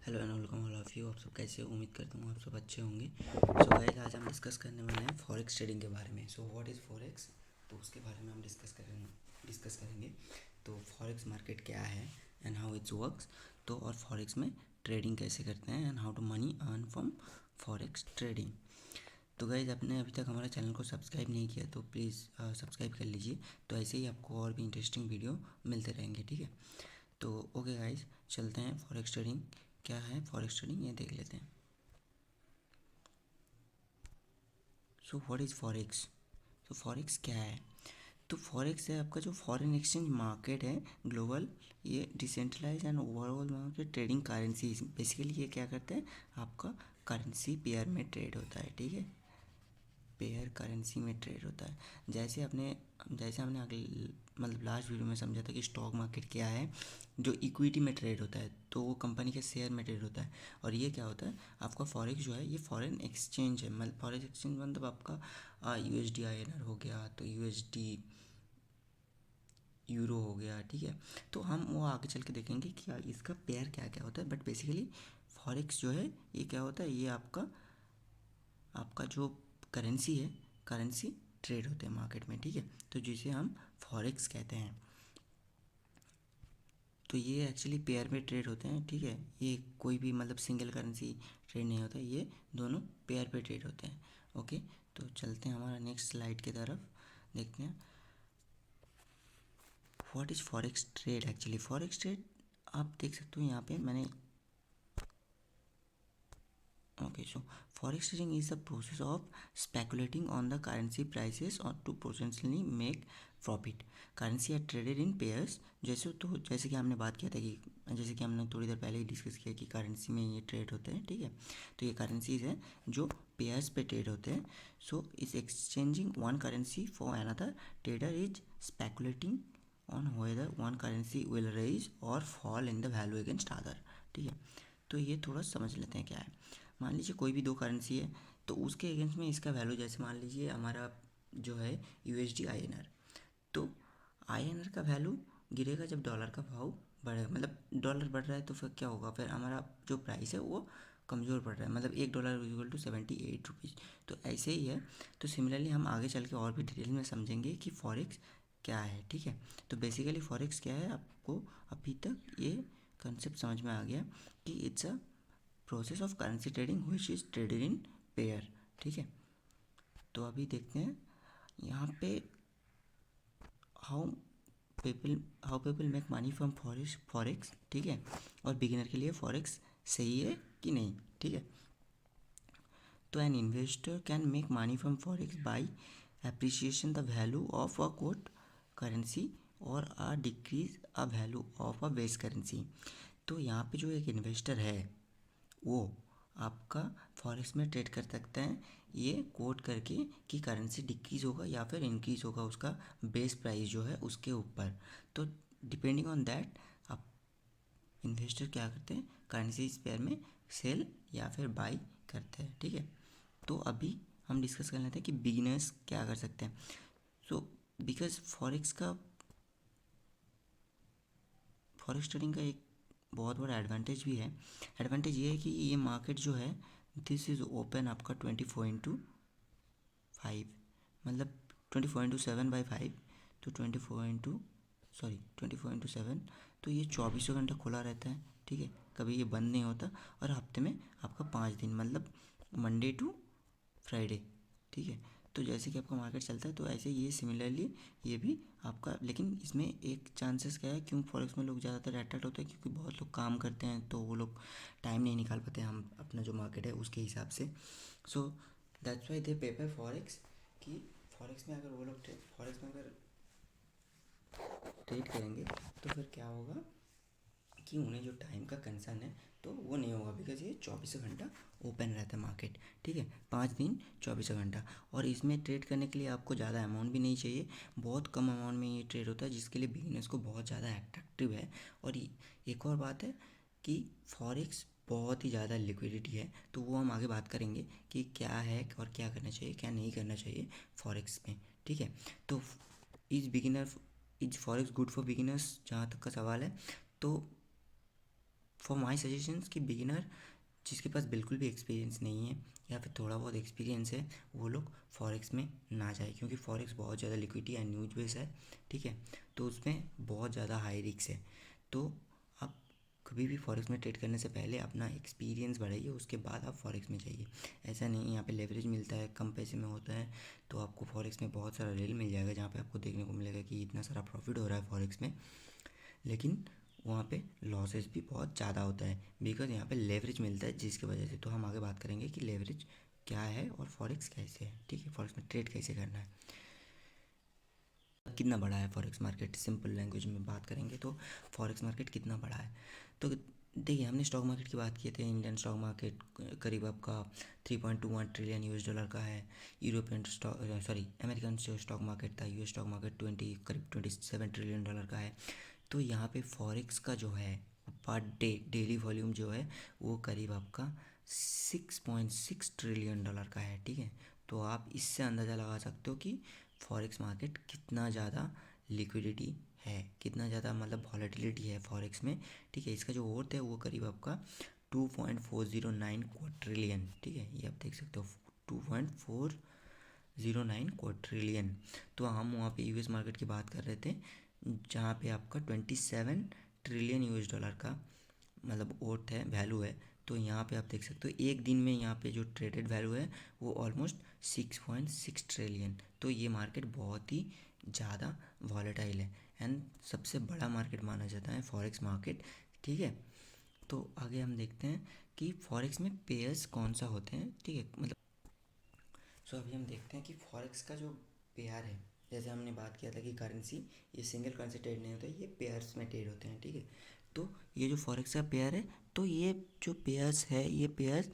Hello and welcome all of you. आप सब कैसे हो? उम्मीद करता हूँ आप सब अच्छे होंगे। सो गाइस, आज हम डिस्कस करने वाले हैं फॉरेक्स ट्रेडिंग के बारे में। सो व्हाट इज़ फॉरेक्स, तो उसके बारे में हम डिस्कस करेंगे। तो फॉरेक्स मार्केट क्या है एंड हाउ इट्स वर्क्स, तो और फॉरेक्स में ट्रेडिंग कैसे करते हैं and how to money earn from forex trading. तो गाइज़, आपने अभी तक हमारे चैनल को सब्सक्राइब नहीं किया तो प्लीज़ सब्सक्राइब कर लीजिए। तो ऐसे ही आपको और भी इंटरेस्टिंग वीडियो मिलते रहेंगे, ठीक है। तो ओके गाइज, चलते हैं। फॉरेक्स ट्रेडिंग क्या है, फॉरेक्स ट्रेडिंग ये देख लेते हैं। So what is forex? तो फॉरेक्स क्या है? तो फॉरेक्स है आपका जो फॉरेन एक्सचेंज मार्केट है ग्लोबल। ये decentralize and overall market trading currency. Basically ये क्या करते हैं, आपका करेंसी पेयर में ट्रेड होता है, ठीक है। पेयर करेंसी में ट्रेड होता है। जैसे हमने अगले मतलब लास्ट वीडियो में समझा था कि स्टॉक मार्केट क्या है, जो इक्विटी में ट्रेड होता है, तो वो कंपनी के शेयर में ट्रेड होता है। और ये क्या होता है, आपका फॉरेक्स जो है ये फॉरेन एक्सचेंज है। मतलब फॉरेन एक्सचेंज मतलब आपका यूएसडी आईएनआर हो गया, तो यूएसडी यूरो हो गया, ठीक है। तो हम वो आगे चल के देखेंगे कि इसका पेयर क्या क्या होता है। बट बेसिकली फॉरेक्स जो है ये क्या होता है, ये आपका आपका जो करेंसी है, करेंसी ट्रेड होते हैं मार्केट में, ठीक है। तो जिसे हम फॉरेक्स कहते हैं। तो ये एक्चुअली पेयर में ट्रेड होते हैं, ठीक है। ये कोई भी मतलब सिंगल करेंसी ट्रेड नहीं होता, ये दोनों पेयर पे ट्रेड होते हैं। ओके, तो चलते हैं हमारा नेक्स्ट स्लाइड की तरफ, देखते हैं what is forex trade. Actually forex trade आप देख सकते हो यहाँ पे मैंने। Okay, so forex trading is the process of speculating on the currency prices or to potentially make profit. Currency are traded in pairs. जैसे कि हमने बात किया था कि जैसे कि हमने थोड़ी देर पहले ही डिस्कस किया कि करेंसी में ये ट्रेड होते हैं, ठीक है। तो ये करेंसीज हैं जो पेयर्स पे ट्रेड होते हैं। So is exchanging one currency for another. Trader is speculating on whether one currency will rise और fall in the value against other, ठीक है। तो ये थोड़ा समझ लेते हैं क्या है। मान लीजिए कोई भी दो करेंसी है, तो उसके अगेंस्ट में इसका वैल्यू, जैसे मान लीजिए हमारा जो है यूएसडी आईएनआर, तो आईएनआर का वैल्यू गिरेगा जब डॉलर का भाव बढ़ेगा। मतलब डॉलर बढ़ रहा है तो फिर क्या होगा, फिर हमारा जो प्राइस है वो कमज़ोर पड़ रहा है। मतलब $1 इक्वल टू 78 रुपीज़। तो ऐसे ही है। तो सिमिलरली हम आगे चल के और भी डिटेल में समझेंगे कि फॉरेक्स क्या है, ठीक है। तो बेसिकली फॉरेक्स क्या है, आपको अभी तक ये कंसेप्ट समझ में आ गया कि it's a process of currency trading which is traded in pair, ठीक है। तो अभी देखते हैं यहाँ पे how how people make money from forex, ठीक है। और बिगिनर के लिए फॉरेक्स सही है कि नहीं, ठीक है। तो an investor can make money from forex by appreciation the value of a quote currency और a decrease a value of a base currency. तो यहाँ पे जो एक इन्वेस्टर है वो आपका फॉरेक्स में ट्रेड कर सकते हैं ये कोट करके कि करेंसी डिक्रीज़ होगा या फिर इंक्रीज़ होगा उसका बेस प्राइस जो है उसके ऊपर। तो डिपेंडिंग ऑन दैट आप इन्वेस्टर क्या करते हैं, करेंसी इस पेयर में सेल या फिर बाई करते हैं, ठीक है। तो अभी हम डिस्कस कर लेते हैं कि बिगिनर्स क्या कर सकते हैं। सो बिकॉज फॉरेक्स ट्रेडिंग का एक बहुत बड़ा एडवांटेज भी है। एडवांटेज ये है कि ये मार्केट जो है दिस इज़ ओपन आपका 24/5, मतलब 24/7/5। तो 24/7, तो ये 24 घंटा खुला रहता है, ठीक है। कभी ये बंद नहीं होता। और हफ्ते में आपका 5 दिन, मतलब मंडे टू फ्राइडे, ठीक है। तो जैसे कि आपका मार्केट चलता है तो ऐसे ये सिमिलरली ये भी आपका। लेकिन इसमें एक चांसेस क्या है, क्यों फॉरेक्स में लोग ज़्यादातर अट्रैक्ट होते हैं, क्योंकि बहुत लोग काम करते हैं तो वो लोग टाइम नहीं निकाल पाते हैं हम अपना जो मार्केट है उसके हिसाब से। So that's why they prefer forex. कि फॉरेक्स में अगर वो लोग फॉरेक्स में अगर ट्रेड करेंगे तो फिर क्या होगा कि उन्हें जो टाइम का कंसर्न है तो वो नहीं होगा, बिकॉज ये 24 घंटा ओपन रहता है मार्केट, ठीक है। 5 दिन 24 घंटा। और इसमें ट्रेड करने के लिए आपको ज़्यादा अमाउंट भी नहीं चाहिए, बहुत कम अमाउंट में ये ट्रेड होता है, जिसके लिए बिगिनर्स को बहुत ज़्यादा अट्रैक्टिव है। और एक और बात है कि फॉरेक्स बहुत ही ज़्यादा लिक्विडिटी है, तो वो हम आगे बात करेंगे कि क्या है और क्या करना चाहिए क्या नहीं करना चाहिए फॉरेक्स में, ठीक है। तो is beginner is forex good for beginners, जहाँ तक का सवाल है। तो फॉर माई सजेशंस कि बिगिनर जिसके पास बिल्कुल भी एक्सपीरियंस नहीं है या फिर थोड़ा बहुत एक्सपीरियंस है वो लोग फॉरेक्स में ना जाए, क्योंकि फॉरेक्स बहुत ज़्यादा लिक्विडिटी एंड न्यूज बेस है, ठीक है। तो उसमें बहुत ज़्यादा हाई रिस्क है। तो आप कभी भी फॉरेक्स में ट्रेड करने से पहले अपना एक्सपीरियंस बढ़ाइए, उसके बाद आप फॉरेक्स में जाइए। ऐसा नहीं है यहाँ पे लेवरेज मिलता है, कम पैसे में होता है, तो आपको फॉरेक्स में बहुत सारा रेल मिल जाएगा जहाँ पे आपको देखने को मिलेगा कि इतना सारा प्रॉफिट हो रहा है फॉरेक्स में, लेकिन वहाँ पे लॉसेस भी बहुत ज़्यादा होता है बिकॉज यहाँ पे लेवरेज मिलता है जिसकी वजह से। तो हम आगे बात करेंगे कि लेवरेज क्या है और फॉरेक्स कैसे है, ठीक है, फॉरेक्स में ट्रेड कैसे करना है, कितना बड़ा है फॉरेक्स मार्केट। सिंपल लैंग्वेज में बात करेंगे तो फॉरेक्स मार्केट कितना बड़ा है। तो देखिए, हमने स्टॉक मार्केट की बात की थी। इंडियन स्टॉक मार्केट करीब आपका 3.21 ट्रिलियन यूएस डॉलर का है। यूरोपियन स्टॉक अमेरिकन जो स्टॉक मार्केट था, यूएस स्टॉक मार्केट करीब 27 ट्रिलियन डॉलर का है। तो यहाँ पे फॉरेक्स का जो है पर डे डेली वॉल्यूम जो है वो करीब आपका 6.6 ट्रिलियन डॉलर का है, ठीक है। तो आप इससे अंदाज़ा लगा सकते हो कि फॉरेक्स मार्केट कितना ज़्यादा लिक्विडिटी है, कितना ज़्यादा मतलब वॉलेटिलिटी है फॉरेक्स में, ठीक है। इसका जो वर्थ है वो करीब आपका 2.409 क्वाड्रिलियन, ठीक है, ये आप देख सकते हो 2.409 क्वाड्रिलियन। तो हम वहाँ पे यूएस मार्केट की बात कर रहे थे जहाँ पे आपका 27 ट्रिलियन यूएस डॉलर का मतलब वर्थ है, वैल्यू है। तो यहाँ पे आप देख सकते हो एक दिन में यहाँ पे जो ट्रेडेड वैल्यू है वो ऑलमोस्ट 6.6 ट्रिलियन। तो ये मार्केट बहुत ही ज़्यादा वॉलेटाइल है एंड सबसे बड़ा मार्केट माना जाता है फॉरेक्स मार्केट, ठीक है। तो आगे हम देखते हैं कि फॉरेक्स में पेयर्स कौन सा होते हैं, ठीक है, मतलब अभी हम देखते हैं कि फॉरेक्स का जो पेयर है, जैसे हमने बात किया था कि करेंसी ये सिंगल करेंसी ट्रेड नहीं होता, ये पेयर्स में ट्रेड होते हैं, ठीक है। तो ये जो फॉरेक्स का पेयर है, तो ये जो पेयर्स है ये पेयर्स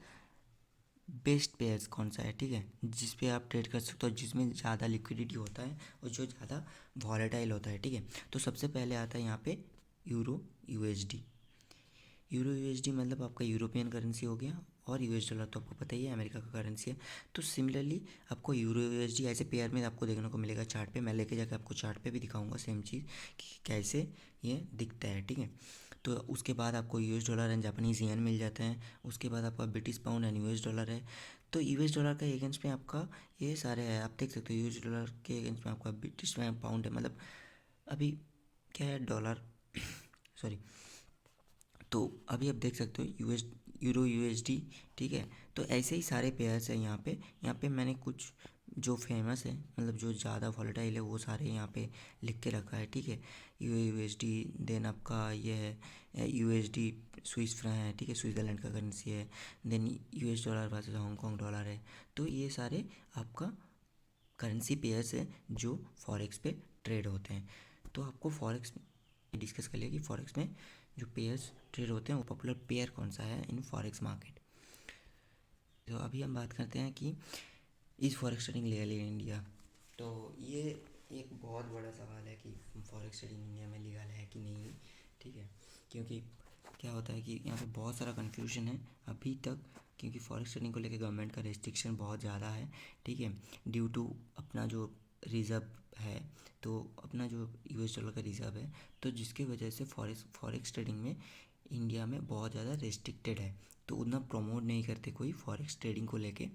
बेस्ट पेयर्स कौन सा है, ठीक है, जिस पे आप ट्रेड कर सकते हो, जिसमें ज़्यादा लिक्विडिटी होता है और जो ज़्यादा वॉलेटाइल होता है, ठीक है। तो सबसे पहले आता है यहाँ पे यूरो यूएसडी। यूरो यूएसडी मतलब आपका यूरोपियन करेंसी हो गया, और यूएस डॉलर तो आपको पता ही है अमेरिका का करेंसी है। तो सिमिलरली आपको यूरो यूएसडी ऐसे पेयर में आपको देखने को मिलेगा चार्ट पे। मैं लेके जाकर आपको चार्ट पे भी दिखाऊंगा सेम चीज़ कि कैसे ये दिखता है, ठीक है। तो उसके बाद आपको US dollar and Japanese yen मिल जाते हैं। उसके बाद आपका British pound and US dollar है। तो यूएस डॉलर के अगेंस्ट में आपका ये सारे हैं, आप देख सकते हो यूएस डॉलर के अगेंस्ट में आपका ब्रिटिश पाउंड है, मतलब अभी क्या है डॉलर सॉरी। तो अभी आप देख सकते हो यूरो यूएसडी, ठीक है। तो ऐसे ही सारे पेयर्स हैं यहाँ पे मैंने कुछ जो फेमस है मतलब जो ज़्यादा वॉलेटाइल है वो सारे यहाँ पे लिख के रखा है, ठीक है। यूएसडी, देन आपका ये है यूएसडी स्विस फ्रैंक है, ठीक है, स्विट्ज़रलैंड का करेंसी है। Then US dollar versus Hong Kong dollar है। तो ये सारे आपका करेंसी पेयर्स है जो फॉरेक्स पे ट्रेड होते हैं। तो आपको फॉरेक्स डिस्कस कर लिया कि फॉरेक्स में जो पेयर्स ट्रेड होते हैं वो पॉपुलर पेयर कौन सा है इन फॉरेक्स मार्केट। तो अभी हम बात करते हैं कि is forex trading legal in India. तो ये एक बहुत बड़ा सवाल है कि फॉरेक्स ट्रेडिंग इंडिया में लीगल है कि नहीं, ठीक है। क्योंकि क्या होता है कि यहाँ पे बहुत सारा कन्फ्यूजन है अभी तक, क्योंकि फॉरेक्स ट्रेडिंग को लेकर गवर्नमेंट का रेस्ट्रिक्शन बहुत ज़्यादा है, ठीक है, ड्यू टू अपना जो रिज़र्व है, तो अपना जो यूएस डॉलर का रिज़र्व है, तो जिसके वजह से फॉरेक्स ट्रेडिंग में इंडिया में बहुत ज़्यादा रेस्ट्रिक्टेड है। तो उतना प्रमोट नहीं करते कोई फॉरेक्स ट्रेडिंग को लेके,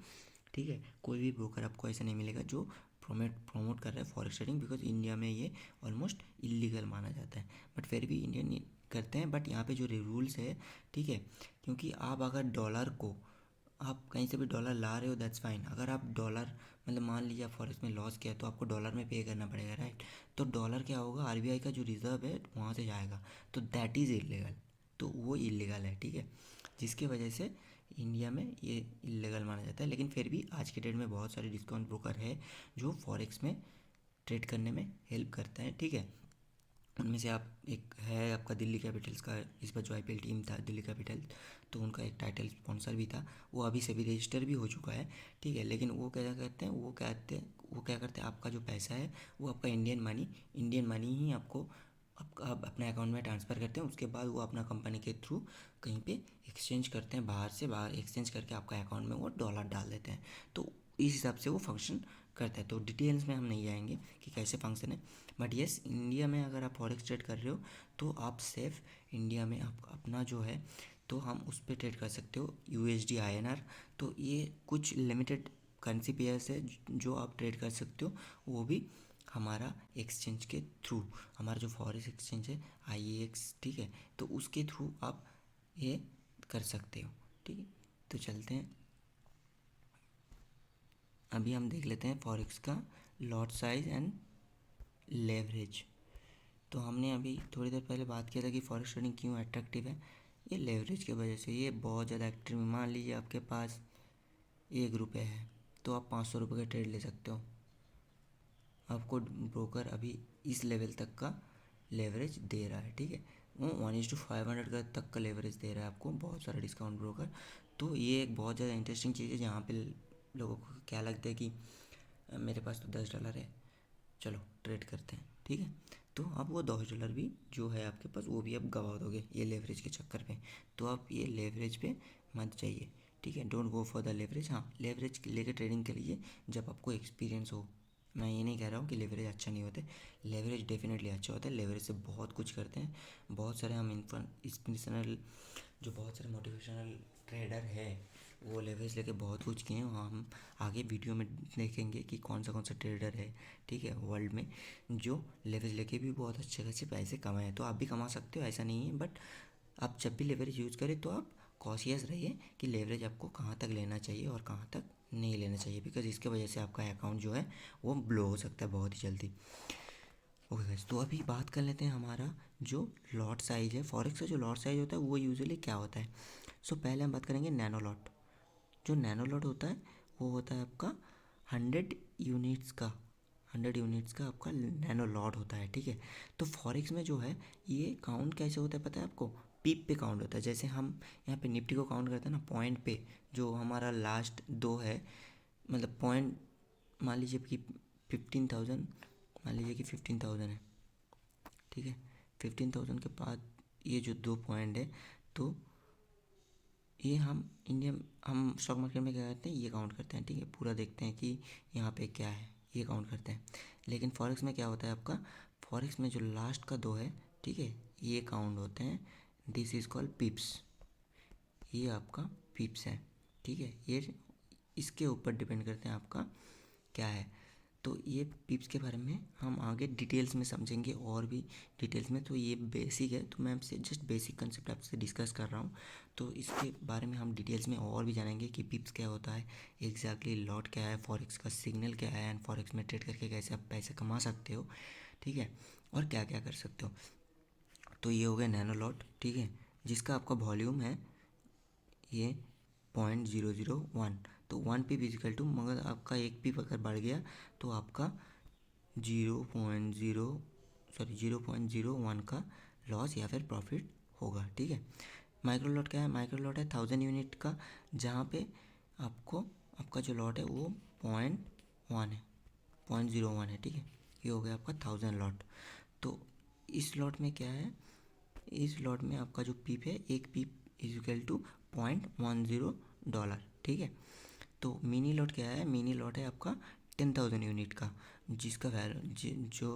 ठीक है। कोई भी ब्रोकर आपको ऐसा नहीं मिलेगा जो प्रमोट कर रहा है फॉरेक्स ट्रेडिंग, बिकॉज इंडिया में ये ऑलमोस्ट इलीगल माना जाता है। बट फिर भी इंडियन करते हैं, बट यहाँ पे जो रूल्स है, ठीक है, क्योंकि आप अगर डॉलर को आप कहीं से भी डॉलर ला रहे हो दैट्स फाइन। अगर आप डॉलर मतलब मान लीजिए आप फॉरेक्स में लॉस किया तो आपको डॉलर में पे करना पड़ेगा, राइट। तो डॉलर क्या होगा, आरबीआई का जो रिज़र्व है वहाँ से जाएगा, तो दैट इज़ इलीगल, तो वो इलीगल है, ठीक है। जिसकी वजह से इंडिया में ये इलीगल माना जाता है। लेकिन फिर भी आज के डेट में बहुत सारे डिस्काउंट ब्रोकर है जो फॉरेक्स में ट्रेड करने में हेल्प करते हैं, ठीक है। उनमें से आप एक है आपका दिल्ली कैपिटल्स का, इस बार जो आईपीएल टीम था दिल्ली कैपिटल, तो उनका एक टाइटल स्पॉन्सर भी था, वो अभी से भी रजिस्टर भी हो चुका है, ठीक है। लेकिन वो क्या करते हैं, वो क्या करते हैं, आपका जो पैसा है वो आपका इंडियन मनी ही आपको आपका अपने अकाउंट में ट्रांसफ़र करते हैं। उसके बाद वो अपना कंपनी के थ्रू कहीं पे एक्सचेंज करते हैं, बाहर से बाहर एक्सचेंज करके आपका अकाउंट में वो डॉलर डाल देते हैं। तो इस हिसाब से वो फंक्शन करता है। तो डिटेल्स में हम नहीं जाएंगे कि कैसे फंक्शन है, बट येस इंडिया में अगर आप फॉरेक्स ट्रेड कर रहे हो तो आप सेफ इंडिया में आप अपना जो है तो हम उस पर ट्रेड कर सकते हो USD INR। तो ये कुछ लिमिटेड करेंसी पेयर्स है जो आप ट्रेड कर सकते हो, वो भी हमारा एक्सचेंज के थ्रू, हमारा जो फॉरेक्स एक्सचेंज है IEX, ठीक है, तो उसके थ्रू आप ये कर सकते हो, ठीक है। तो चलते हैं, अभी हम देख लेते हैं फॉरेक्स का लॉट साइज एंड लेवरेज। तो हमने अभी थोड़ी देर पहले बात किया था कि फॉरेक्स ट्रेडिंग क्यों अट्रैक्टिव है, ये लेवरेज की वजह से। ये बहुत ज़्यादा एक्टिव, मान लीजिए आपके पास 1 रुपये है तो आप 500 रुपये का ट्रेड ले सकते हो। आपको ब्रोकर अभी इस लेवल तक का लेवरेज दे रहा है, ठीक है, वो 1:500 का तक का लेवरेज दे रहा है आपको, बहुत सारा डिस्काउंट ब्रोकर। तो ये एक बहुत ज़्यादा इंटरेस्टिंग चीज़ है जहाँ पे लोगों को क्या लगता है कि मेरे पास तो $10 है, चलो ट्रेड करते हैं, ठीक है। तो अब वो $10 भी जो है आपके पास वो भी आप गवा दोगे ये लेवरेज के चक्कर पे। तो आप ये लेवरेज पे मत जाइए, ठीक है, don't go for the leverage. हाँ, लेवरेज लेके ट्रेडिंग के लिए जब आपको एक्सपीरियंस हो। मैं ये नहीं कह रहा हूँ कि लेवरेज अच्छा नहीं होता, लेवरेज डेफिनेटली अच्छा होता है, लेवरेज से बहुत कुछ करते हैं। बहुत सारे हम इंस्पिरेशनल, जो बहुत सारे मोटिवेशनल ट्रेडर है वो लेवरेज लेके बहुत कुछ किए हैं, हम आगे वीडियो में देखेंगे कि कौन सा ट्रेडर है, ठीक है, वर्ल्ड में जो लेवरेज लेके भी बहुत अच्छे खासे पैसे कमाए हैं। तो आप भी कमा सकते हो, ऐसा नहीं है, बट आप जब भी लेवरेज यूज़ करें तो आप कॉशियस रहिए कि लेवरेज आपको कहाँ तक लेना चाहिए और कहाँ तक नहीं लेना चाहिए, बिकॉज इसके वजह से आपका अकाउंट जो है वो ब्लो हो सकता है बहुत ही जल्दी। ओके गाइस, तो अभी बात कर लेते हैं हमारा जो लॉट साइज़ है, फॉरेक्स का जो लॉट साइज़ होता है वो यूजुअली क्या होता है। सो पहले हम बात करेंगे नैनो लॉट। जो नैनो लॉट होता है वो होता है आपका 100 यूनिट्स का, 100 यूनिट्स का आपका नैनो लॉट होता है, ठीक है। तो फॉरेक्स में जो है ये काउंट कैसे होता है पता है आपको, पीप पे काउंट होता है। जैसे हम यहाँ पे निफ्टी को काउंट करते हैं ना पॉइंट पे, जो हमारा लास्ट दो है, मतलब पॉइंट, मान लीजिए कि 15,000, मान लीजिए कि 15,000 है, ठीक है, 15,000 के बाद ये जो 2 पॉइंट है, तो ये हम स्टॉक मार्केट में क्या करते हैं, ये काउंट करते हैं, ठीक है, पूरा देखते हैं कि यहाँ पे क्या है, ये काउंट करते हैं। लेकिन फॉरेक्स में क्या होता है आपका, फॉरेक्स में जो लास्ट का दो है, ठीक है, ये काउंट होते हैं, दिस इज़ कॉल्ड पिप्स, ये आपका पिप्स है, ठीक है। ये इसके ऊपर डिपेंड करते हैं आपका क्या है। तो ये पिप्स के बारे में हम आगे डिटेल्स में समझेंगे और भी डिटेल्स में। तो ये बेसिक है, तो मैं आपसे जस्ट बेसिक कंसेप्ट आपसे डिस्कस कर रहा हूँ। तो इसके बारे में हम डिटेल्स में और भी जानेंगे कि पिप्स क्या होता है, एग्जैक्टली लॉट क्या है, फॉरेक्स का सिग्नल क्या है, एंड फॉरेक्स में ट्रेड करके कैसे आप पैसे कमा सकते हो, ठीक है, और क्या क्या कर सकते हो। तो ये हो गया नैनो लॉट, ठीक है, जिसका आपका वॉल्यूम है ये 0.001। तो 1 पीप इजिकल टू, मगर आपका 1 पीप अगर बढ़ गया तो आपका 0.01 का लॉस या फिर प्रॉफिट होगा, ठीक है। माइक्रो लॉट क्या है, माइक्रो लॉट है 1000 यूनिट का, जहाँ पे आपको आपका जो लॉट है वो 0.1 है, 0.01 है, ठीक है। ये हो गया आपका 1000 लॉट। तो इस लॉट में क्या है, इस लॉट में आपका जो पीप है, 1 पीप इजिकल टू $0.10, ठीक है। तो मिनी लॉट क्या है, मिनी लॉट है आपका 10,000 यूनिट का, जिसका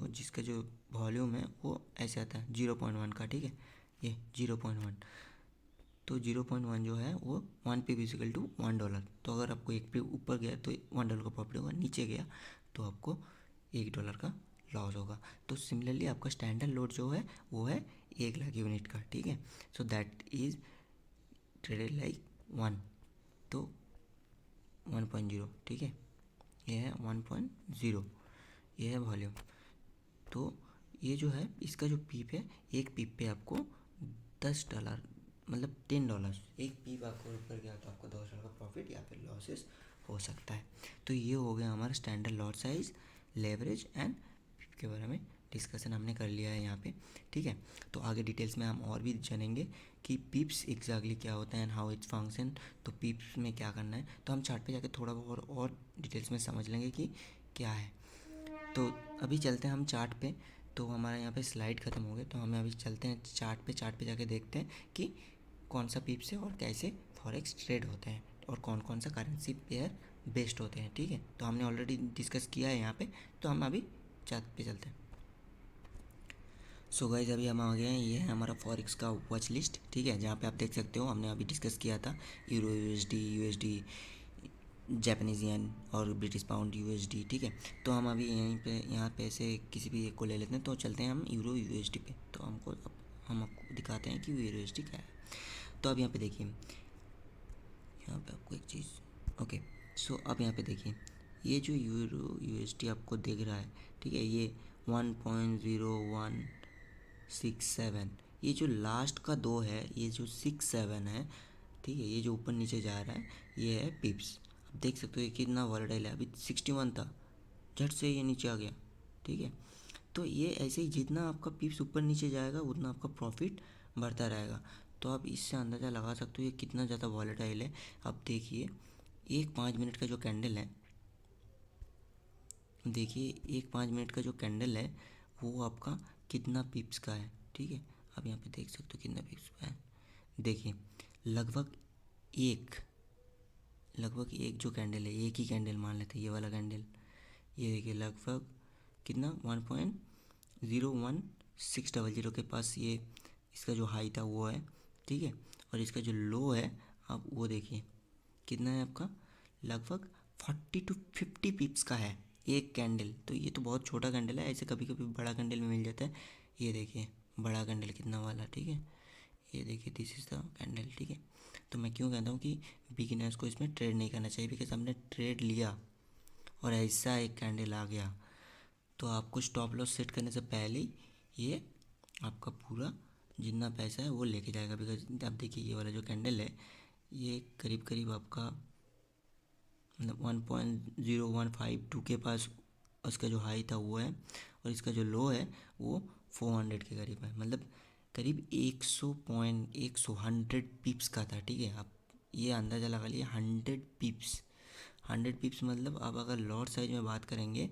जिसका जो वॉल्यूम है वो ऐसे आता है 0.1 का, ठीक है, ये 0.1। तो 0.1 जो है वो 1 पीप इजिकल टू $1। तो अगर आपको 1 पीप ऊपर गया तो $1 का प्रॉफिट होगा, नीचे गया तो आपको $1 का लॉस होगा। तो सिमिलरली आपका स्टैंडर्ड लोड जो है वो है 1 लाख यूनिट का, ठीक है। So that is traded like 1, तो 1.0, ठीक है, ये है 1.0, ये है वॉल्यूम। तो ये जो है इसका जो पीप है, 1 पीप पे आपको $10, मतलब $10, 1 पीप आपको ऊपर गया तो आपको $10 का प्रॉफिट या फिर लॉसेस हो सकता है। तो ये हो गया हमारा standard lot size, leverage and pip के बारे में डिस्कशन हमने कर लिया है यहाँ पे, ठीक है। तो आगे डिटेल्स में हम और भी जानेंगे कि पीप्स एग्जैक्टली क्या होता है एंड हाउ इट्स फंक्शन। तो पीप्स में क्या करना है, तो हम चार्ट पे जाके थोड़ा बहुत और डिटेल्स में समझ लेंगे कि क्या है। तो अभी चलते हैं हम चार्ट पे। तो हमारा यहाँ पे स्लाइड ख़त्म हो गए, तो हमें अभी चलते हैं चार्ट पे जाके देखते हैं कि कौन सा पीप्स है और कैसे फॉरेक्स ट्रेड होते हैं और कौन कौन सा करेंसी पेयर बेस्ट होते हैं, ठीक है। तो हमने ऑलरेडी डिस्कस किया है यहाँ पे, तो हम अभी चार्ट पे चलते हैं। सो गाइस अभी हम आ गए हैं, ये है हमारा फॉरेक्स का वॉच लिस्ट, ठीक है, जहाँ पे आप देख सकते हो हमने अभी डिस्कस किया था यूरो यूएसडी जापानीज येन और ब्रिटिश पाउंड यूएसडी, ठीक है। तो हम अभी यहीं पे यहाँ पे से किसी भी एक को ले लेते हैं, तो चलते हैं हम यूरो यूएसडी पे। तो हम आपको दिखाते हैं कि यूरो यूएसडी क्या है। तो अब यहाँ पे देखिए, यहाँ पे आपको एक चीज़, ओके। सो अब यहाँ पे देखिए, ये जो यूरो यूएसडी आपको दिख रहा है, ठीक है, ये 1.0167, ये जो लास्ट का दो है, ये जो 67 है, ठीक है, ये जो ऊपर नीचे जा रहा है ये है पिप्स। अब देख सकते हो ये कितना वॉलेटाइल है, अभी 61 था, झट से ये नीचे आ गया, ठीक है। तो ये ऐसे ही जितना आपका पिप्स ऊपर नीचे जाएगा उतना आपका प्रॉफिट बढ़ता रहेगा। तो आप इससे अंदाज़ा लगा सकते हो ये कितना ज़्यादा वॉलेटाइल है। अब देखिए, एक 5 मिनट का जो कैंडल है, देखिए एक 5 मिनट का जो कैंडल है वो आपका कितना पिप्स का है, ठीक है। आप यहाँ पे देख सकते हो कितना पिप्स का है। देखिए लगभग एक लगभग एक जो कैंडल है, एक ही कैंडल मान लेते हैं, ये वाला कैंडल, ये देखिए लगभग कितना 1.01600 के पास ये इसका जो हाई था वो है, ठीक है। और इसका जो लो है आप वो देखिए कितना है आपका, लगभग 40 to 50 पिप्स का है एक कैंडल। तो ये तो बहुत छोटा कैंडल है, ऐसे कभी कभी बड़ा कैंडल में मिल जाता है। ये देखिए बड़ा कैंडल कितना वाला, ठीक है, ये देखिए दिस इज़ द कैंडल, ठीक है। तो मैं क्यों कहता हूँ कि बिगिनर्स को इसमें ट्रेड नहीं करना चाहिए, बिकॉज हमने ट्रेड लिया और ऐसा एक कैंडल आ गया, तो आपको स्टॉप लॉस सेट करने से पहले ही ये आपका पूरा जितना पैसा है वो लेके जाएगा। बिकॉज आप देखिए ये वाला जो कैंडल है ये करीब करीब आपका मतलब 1.0152 के पास उसका जो हाई था वो है, और इसका जो लो है वो 400 के करीब है, मतलब करीब 100 पिप्स का था, ठीक है। आप ये अंदाज़ा लगा लिए 100 पिप्स। 100 पिप्स मतलब आप अगर लॉट साइज में बात करेंगे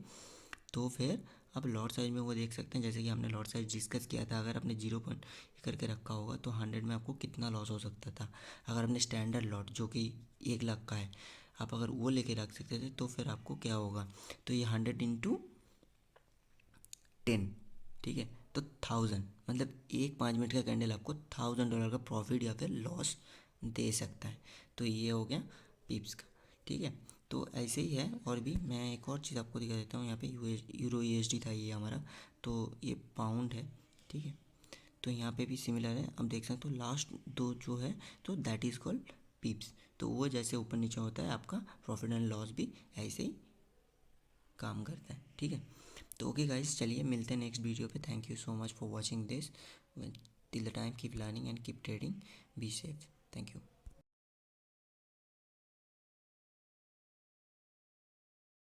तो फिर आप लॉट साइज में वो देख सकते हैं, जैसे कि हमने लॉट साइज डिस्कस किया था, अगर आपने 0 करके रखा होगा तो 100 में आपको कितना लॉस हो सकता था। अगर आपने स्टैंडर्ड लॉट जो कि 1 लाख का है, आप अगर वो लेके रख सकते थे तो फिर आपको क्या होगा, तो ये 100 into 10, ठीक है, तो 1000, मतलब एक 5 मिनट का कैंडल आपको $1000 का प्रॉफिट या फिर लॉस दे सकता है। तो ये हो गया पिप्स का, ठीक है। तो ऐसे ही है, और भी मैं एक और चीज़ आपको दिखा देता हूँ। यहाँ पे यूरो यूएसडी था ये हमारा, तो ये पाउंड है, ठीक है। तो यहाँ पे भी सिमिलर है, अब देख सकते हो लास्ट दो जो है तो दैट इज़ कॉल्ड पिप्स। तो वो जैसे ऊपर नीचे होता है आपका प्रॉफिट एंड लॉस भी ऐसे ही काम करता है, ठीक है। तो ओके गाइस, चलिए मिलते हैं नेक्स्ट वीडियो पे। Thank you so much for watching this. Till the time keep learning and keep trading, be safe, thank you.